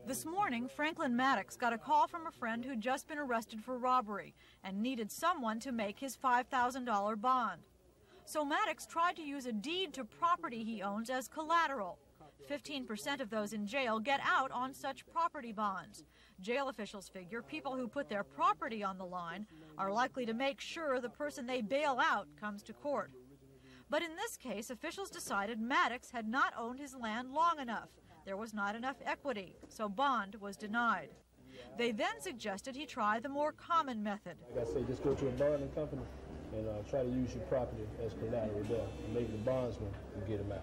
This morning, Franklin Maddox got a call from a friend who'd just been arrested for robbery and needed someone to make his $5,000 bond. So Maddox tried to use a deed to property he owns as collateral. 15% of those in jail get out on such property bonds. Jail officials figure people who put their property on the line are likely to make sure the person they bail out comes to court. But in this case, officials decided Maddox had not owned his land long enough. There was not enough equity, so bond was denied. They then suggested he try the more common method. Like I say, just go to a bonding company and try to use your property as collateral there, and maybe the bondsman can get him out.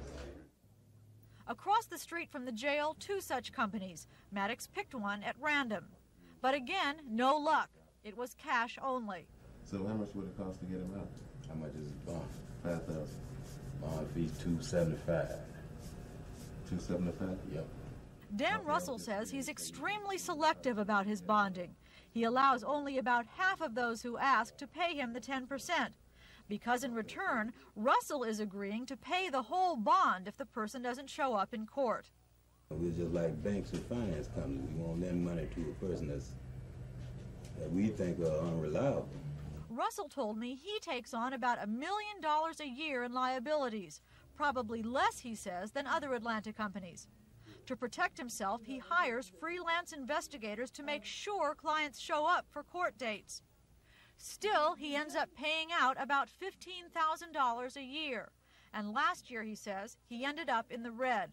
Across the street from the jail, two such companies. Maddox picked one at random. But again, no luck. It was cash only. So how much would it cost to get him out? How much is the bond? $5,000. Bond fee $275. $275? Yep. Dan Russell says he's extremely selective about his bonding. He allows only about half of those who ask to pay him the 10%. Because in return, Russell is agreeing to pay the whole bond if the person doesn't show up in court. We're just like banks and finance companies. We won't lend money to a person that we think are unreliable. Russell told me he takes on about $1 million a year in liabilities, probably less, he says, than other Atlanta companies. To protect himself, he hires freelance investigators to make sure clients show up for court dates. Still, he ends up paying out about $15,000 a year. And last year, he says, he ended up in the red.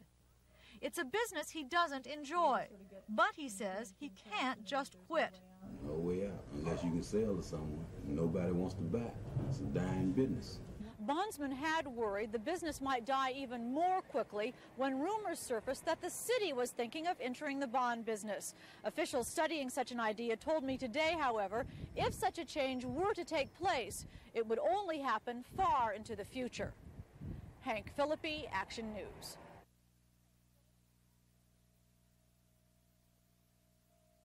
It's a business he doesn't enjoy, but he says he can't just quit. No way out, unless you can sell to someone. Nobody wants to buy. It's a dying business. Bondsman had worried the business might die even more quickly when rumors surfaced that the city was thinking of entering the bond business. Officials studying such an idea told me today, however, if such a change were to take place, it would only happen far into the future. Phillippi, Action News.